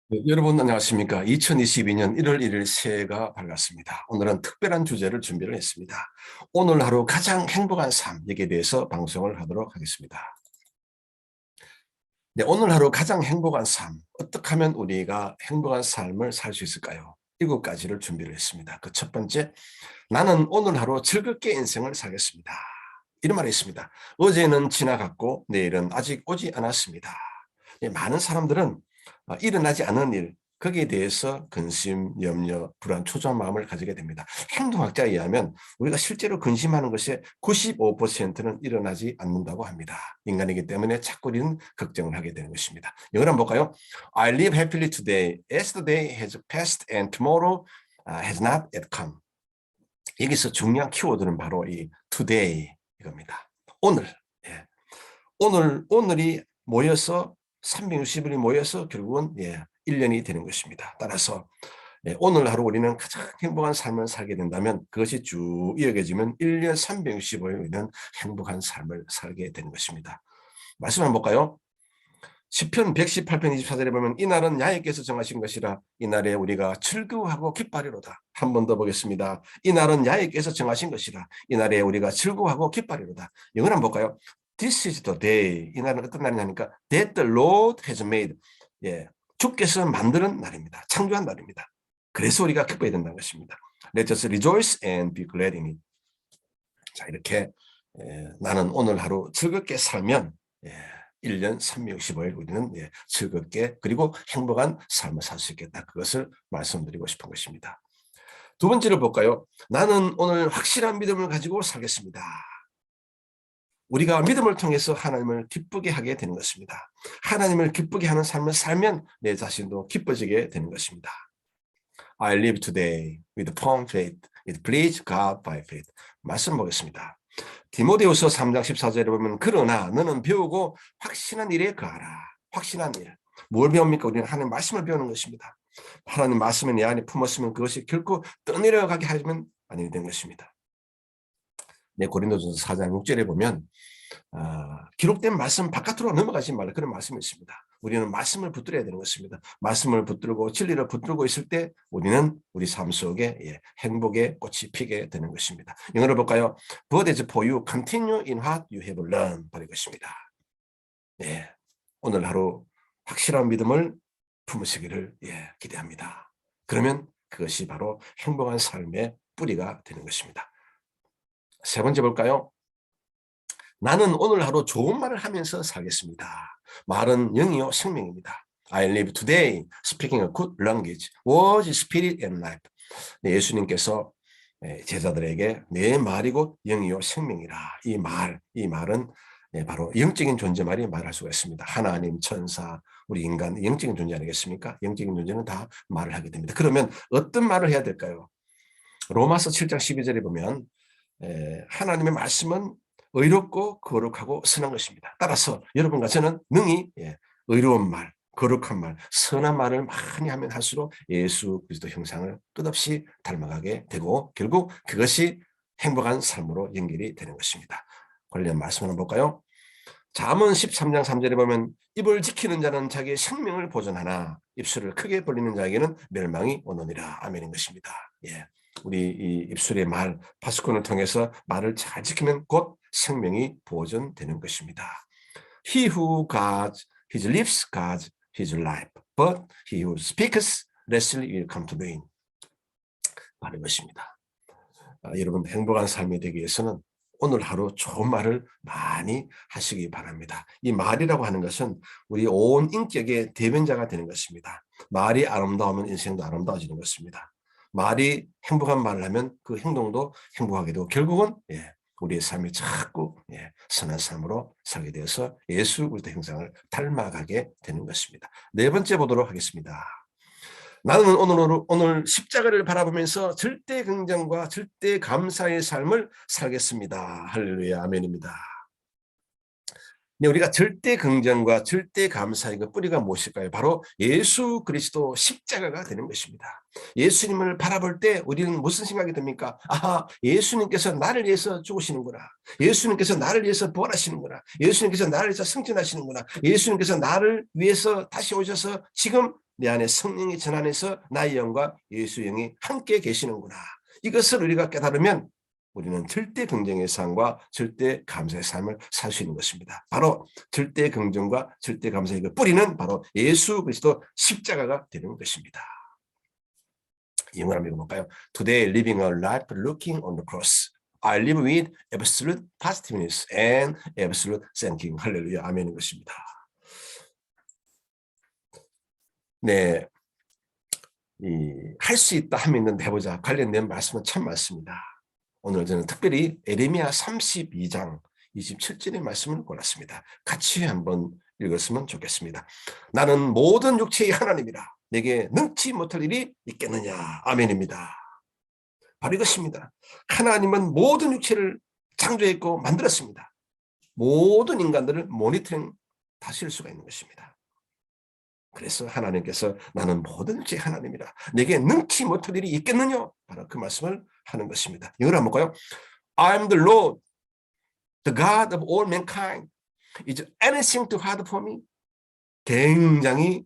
네, 여러분 안녕하십니까. 2022년 1월 1일 새해가 밝았습니다. 오늘은 특별한 주제를 준비를 했습니다. 오늘 하루 가장 행복한 삶, 여기에 대해서 방송을 하도록 하겠습니다. 네, 오늘 하루 가장 행복한 삶, 어떻게 하면 우리가 행복한 삶을 살 수 있을까요? 7가지를 준비를 했습니다. 그 첫 번째, 나는 오늘 하루 즐겁게 인생을 살겠습니다. 이런 말이 있습니다. 어제는 지나갔고 내일은 아직 오지 않았습니다. 예, 많은 사람들은 일어나지 않은 일, 거기에 대해서 근심, 염려, 불안, 초조한 마음을 가지게 됩니다. 행동학자에 의하면 우리가 실제로 근심하는 것의 95%는 일어나지 않는다고 합니다. 인간이기 때문에 자꾸 우리는 걱정을 하게 되는 것입니다. 영어로 한번 볼까요? I live happily today as the day has passed and tomorrow has not yet come. 여기서 중요한 키워드는 바로 이 today 이겁니다. 오늘. 예. 오늘이 모여서 360일이 모여서 결국은 1년이 되는 것입니다. 따라서 오늘 하루 우리는 가장 행복한 삶을 살게 된다면 그것이 쭉 이어져지면 1년 365일 우리는 행복한 삶을 살게 되는 것입니다. 말씀 한번 볼까요? 시편 118편 24절에 보면 이날은 야훼께서 정하신 것이라 이날에 우리가 즐거워하고 기뻐하리로다. 한 번 더 보겠습니다. 이날은 야훼께서 정하신 것이라 이날에 우리가 즐거워하고 기뻐하리로다. 영어로 한번 볼까요? This is the day. 이날은 어떤 날이냐니까 that the Lord has made. 예, 주께서 만드는 날입니다. 창조한 날입니다. 그래서 우리가 기뻐해야 된다는 것입니다. Let us rejoice and be glad in it. 자, 이렇게 나는 오늘 하루 즐겁게 살면 1년 365일 우리는 즐겁게 그리고 행복한 삶을 살 수 있겠다. 그것을 말씀드리고 싶은 것입니다. 두 번째를 볼까요? 나는 오늘 확실한 믿음을 가지고 살겠습니다. 우리가 믿음을 통해서 하나님을 기쁘게 하게 되는 것입니다. 하나님을 기쁘게 하는 삶을 살면 내 자신도 기뻐지게 되는 것입니다. I live today with firm faith. It please God by faith. 말씀 보겠습니다. 디모데후서 3장 14절에 보면 그러나 너는 배우고 확신한 일에 거하라. 확신한 일. 뭘 배웁니까? 우리는 하나님 말씀을 배우는 것입니다. 하나님 말씀을 내 안에 품었으면 그것이 결코 떠내려가게 하면 아니 되는 것입니다. 고린도전서 4장 6절에 보면 기록된 말씀 바깥으로 넘어가지 말라 그런 말씀이 있습니다. 우리는 말씀을 붙들어야 되는 것입니다. 말씀을 붙들고 진리를 붙들고 있을 때 우리는 우리 삶 속에 행복의 꽃이 피게 되는 것입니다. 영어로 볼까요? But as for you, continue in what you have learned. 바로 이것입니다. 네, 오늘 하루 확실한 믿음을 품으시기를 기대합니다. 그러면 그것이 바로 행복한 삶의 뿌리가 되는 것입니다. 세 번째 볼까요? 나는 오늘 하루 좋은 말을 하면서 살겠습니다. 말은 영이요 생명입니다. I live today speaking a good language, word, spirit and life. 예수님께서 제자들에게 내 말이 곧 영이요 생명이라. 이 말은 바로 영적인 존재 말이 말할 수가 있습니다. 하나님, 천사, 우리 인간 영적인 존재 아니겠습니까? 영적인 존재는 다 말을 하게 됩니다. 그러면 어떤 말을 해야 될까요? 로마서 7장 12절에 보면 하나님의 말씀은 의롭고 거룩하고 선한 것입니다. 따라서 여러분과 저는 능히 의로운 말, 거룩한 말, 선한 말을 많이 하면 할수록 예수 그리스도 형상을 끝없이 닮아가게 되고 결국 그것이 행복한 삶으로 연결이 되는 것입니다. 관련 말씀 한번 볼까요? 잠언 13장 3절에 보면 입을 지키는 자는 자기의 생명을 보존하나 입술을 크게 벌리는 자에게는 멸망이 오느니라. 아멘인 것입니다. 우리 이 입술의 말, 파수꾼을 통해서 말을 잘 지키면 곧 생명이 보존되는 것입니다. He who guards his lips guards his life, but he who speaks lestly will come to ruin. 말인 것입니다. 여러분 행복한 삶이 되기 위해서는 오늘 하루 좋은 말을 많이 하시기 바랍니다. 이 말이라고 하는 것은 우리 온 인격의 대변자가 되는 것입니다. 말이 아름다우면 인생도 아름다워지는 것입니다. 말이 행복한 말을 하면 그 행동도 행복하게 되고 결국은 우리의 삶이 자꾸 선한 삶으로 살게 되어서 예수 그리스도 형상을 닮아가게 되는 것입니다. 네 번째 보도록 하겠습니다. 나는 오늘 십자가를 바라보면서 절대 긍정과 절대 감사의 삶을 살겠습니다. 할렐루야, 아멘입니다. 우리가 절대 긍정과 절대 감사의 그 뿌리가 무엇일까요? 바로 예수 그리스도 십자가가 되는 것입니다. 예수님을 바라볼 때 우리는 무슨 생각이 듭니까? 아하, 예수님께서 나를 위해서 죽으시는구나. 예수님께서 나를 위해서 부활하시는구나. 예수님께서 나를 위해서 승천하시는구나. 예수님께서 나를 위해서 다시 오셔서 지금 내 안에 성령이 전환해서 나의 영과 예수의 영이 함께 계시는구나. 이것을 우리가 깨달으면 우리는 절대 긍정의 삶과 절대 감사의 삶을 살 수 있는 것입니다. 바로 절대 긍정과 절대 감사의 그 뿌리는 바로 예수 그리스도 십자가가 되는 것입니다. 영어로 한번 읽어볼까요? Today living a life looking on the cross. I live with absolute positiveness and absolute thanking. 할렐루야, 아멘인 것입니다. 네, 할 수 있다 하면 있는데 해보자 관련된 말씀은 참 많습니다. 오늘 저는 특별히 에레미야 32장 27절의 말씀을 골랐습니다. 같이 한번 읽었으면 좋겠습니다. 나는 모든 육체의 하나님이라 내게 능치 못할 일이 있겠느냐. 아멘입니다. 바로 이것입니다. 하나님은 모든 육체를 창조했고 만들었습니다. 모든 인간들을 모니터링 다스릴 수가 있는 것입니다. 그래서 하나님께서 나는 모든 육체의 하나님이라 내게 능치 못할 일이 있겠느냐. 바로 그 말씀을 하는 것입니다. 영어로 한번 볼까요? I am the Lord, the God of all mankind. Is anything too hard for me? 굉장히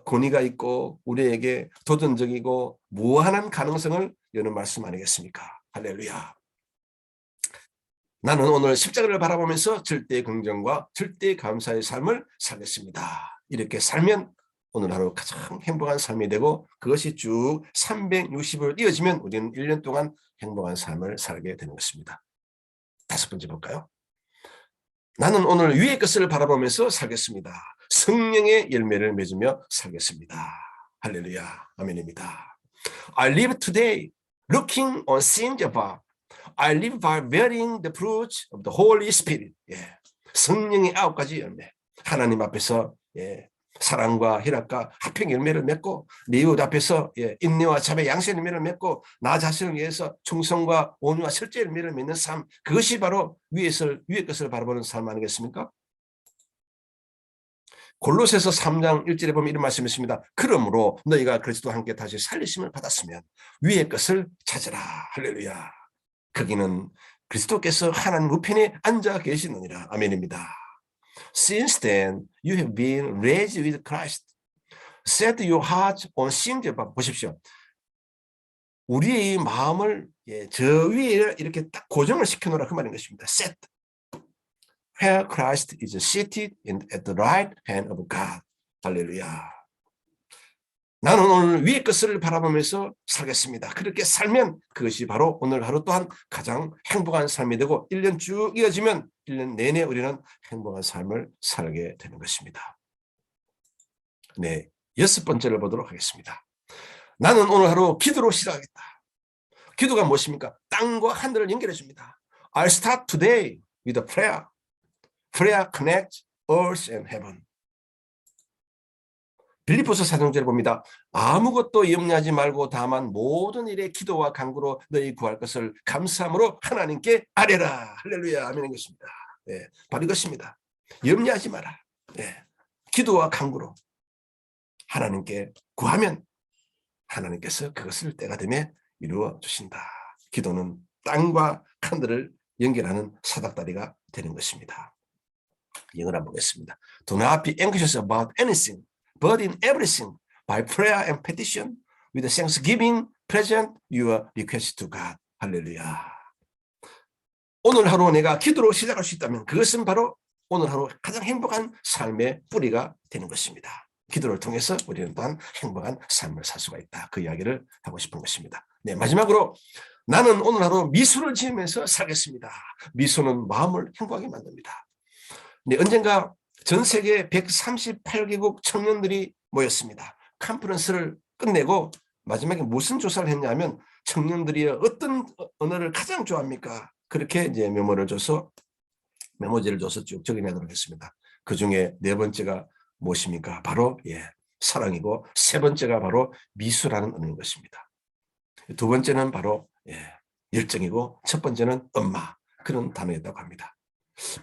권위가 있고 우리에게 도전적이고 무한한 가능성을 여는 말씀 아니겠습니까? 할렐루야. 나는 오늘 십자가를 바라보면서 절대 긍정과 절대 감사의 삶을 살겠습니다. 이렇게 살면 오늘 하루 가장 행복한 삶이 되고 그것이 쭉 360일 이어지면 우리는 1년 동안 행복한 삶을 살게 되는 것입니다. 다섯 번째 볼까요? 나는 오늘 위의 것을 바라보면서 살겠습니다. 성령의 열매를 맺으며 살겠습니다. 할렐루야, 아멘입니다. I live today looking on things above. I live by bearing the fruits of the Holy Spirit. 예. 성령의 9가지 열매. 하나님 앞에서 사랑과 희락과 화평 열매를 맺고 내 이웃 앞에서 인내와 자매 양식 열매를 맺고 나 자신을 위해서 충성과 온유와 절제 열매를 맺는 삶. 그것이 바로 위의 것을 바라보는 삶 아니겠습니까? 골로새서 3장 1절에 보면 이런 말씀이 있습니다. 그러므로 너희가 그리스도와 함께 다시 살리심을 받았으면 위의 것을 찾으라. 할렐루야. 거기는 그리스도께서 하나님 우편에 앉아 계시느니라. 아멘입니다. Since then you have been raised with Christ. Set your heart on things above. 보십시오. 우리의 마음을 저 위에 이렇게 딱 고정을 시켜놓으라 그 말인 것입니다. Set. Where Christ is seated at the right hand of God. 할렐루야. 나는 오늘 위의 것을 바라보면서 살겠습니다. 그렇게 살면 그것이 바로 오늘 하루 또한 가장 행복한 삶이 되고 1년 쭉 이어지면 1년 내내 우리는 행복한 삶을 살게 되는 것입니다. 네, 6번째를 보도록 하겠습니다. 나는 오늘 하루 기도로 시작하겠다. 기도가 무엇입니까? 땅과 하늘을 연결해 줍니다. I'll start today with a prayer. Prayer connects earth and heaven. 빌립보서 4장절에 봅니다. 아무것도 염려하지 말고 다만 모든 일에 기도와 간구로 너희 구할 것을 감사함으로 하나님께 아뢰라. 할렐루야. 아멘인 것입니다. 네, 바로 이것입니다. 염려하지 마라. 네, 기도와 간구로 하나님께 구하면 하나님께서 그것을 때가 되면 이루어 주신다. 기도는 땅과 하늘을 연결하는 사닥다리가 되는 것입니다. 영어로 한번 보겠습니다. Do not be anxious about anything, but in everything, by prayer and petition, with thanksgiving, present your request to God. 할렐루야. 오늘 하루 내가 기도로 시작할 수 있다면 그것은 바로 오늘 하루 가장 행복한 삶의 뿌리가 되는 것입니다. 기도를 통해서 우리는 또한 행복한 삶을 살 수가 있다. 그 이야기를 하고 싶은 것입니다. 네, 마지막으로 나는 오늘 하루 미소를 지으면서 살겠습니다. 미소는 마음을 행복하게 만듭니다. 네, 언젠가 전 세계 138개국 청년들이 모였습니다. 컨퍼런스를 끝내고 마지막에 무슨 조사를 했냐면 청년들이 어떤 언어를 가장 좋아합니까? 그렇게 이제 메모지를 줘서 쭉 적어내도록 했습니다. 그 중에 4번째가 무엇입니까? 바로 사랑이고 3번째가 바로 미수라는 언어인 것입니다. 2번째는 바로 열정이고 첫 번째는 엄마 그런 단어였다고 합니다.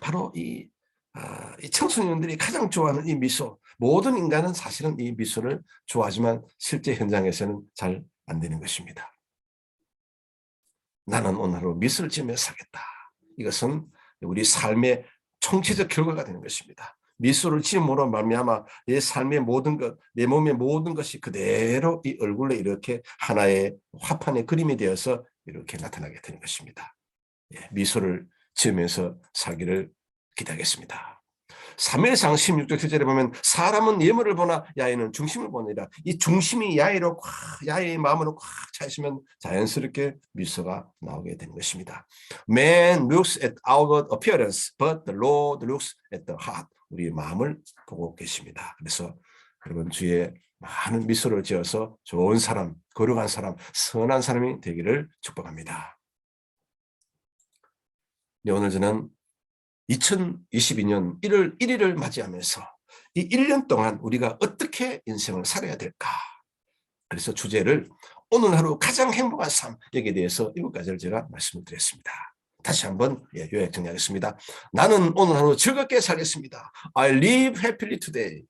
바로 이 청소년들이 가장 좋아하는 이 미소, 모든 인간은 사실은 이 미소를 좋아하지만 실제 현장에서는 잘 안 되는 것입니다. 나는 오늘 하루 미소를 지으며 살겠다. 이것은 우리 삶의 총체적 결과가 되는 것입니다. 미소를 지음으로 말미암아 내 삶의 모든 것, 내 몸의 모든 것이 그대로 이 얼굴에 이렇게 하나의 화판의 그림이 되어서 이렇게 나타나게 되는 것입니다. 예, 미소를 지으면서 살기를 기대하겠습니다. 3일상 16절 7절에 보면 사람은 예물을 보나 야훼는 중심을 보느니라. 이 중심이 야훼로 야훼의 마음으로 꽉 차 있으면 자연스럽게 미소가 나오게 되는 것입니다. Man looks at outward appearance, but the Lord looks at the heart. 우리의 마음을 보고 계십니다. 그래서 여러분 주의 많은 미소를 지어서 좋은 사람, 거룩한 사람, 선한 사람이 되기를 축복합니다. 네, 오늘 저는 2022년 1월 1일을 맞이하면서 이 1년 동안 우리가 어떻게 인생을 살아야 될까? 그래서 주제를 오늘 하루 가장 행복한 삶, 여기에 대해서 7가지를 제가 말씀을 드렸습니다. 다시 한번 요약 정리하겠습니다. 나는 오늘 하루 즐겁게 살겠습니다. I live happily today.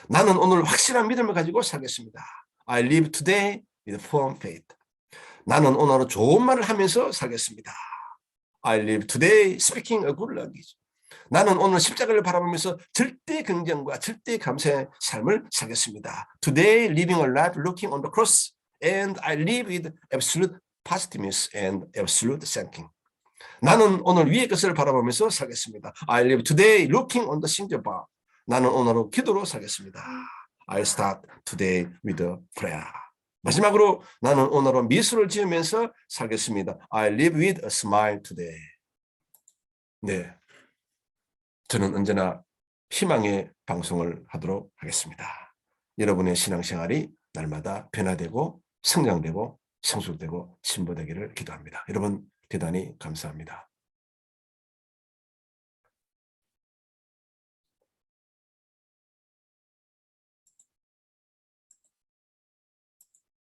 나는 오늘 확실한 믿음을 가지고 살겠습니다. I live today with firm faith. 나는 오늘 하루 좋은 말을 하면서 살겠습니다. I live today speaking a good language. 나는 오늘 십자가를 바라보면서 절대 긍정과 절대 감사의 삶을 살겠습니다. Today living a life looking on the cross and I live with absolute positiveness and absolute thanking. 나는 오늘 위의 것을 바라보면서 살겠습니다. I live today looking on the things above. 나는 오늘 기도로 살겠습니다. I start today with a prayer. 마지막으로 나는 오늘 미소를 지으면서 살겠습니다. I live with a smile today. 네, 저는 언제나 희망의 방송을 하도록 하겠습니다. 여러분의 신앙생활이 날마다 변화되고 성장되고 성숙되고 진보되기를 기도합니다. 여러분 대단히 감사합니다.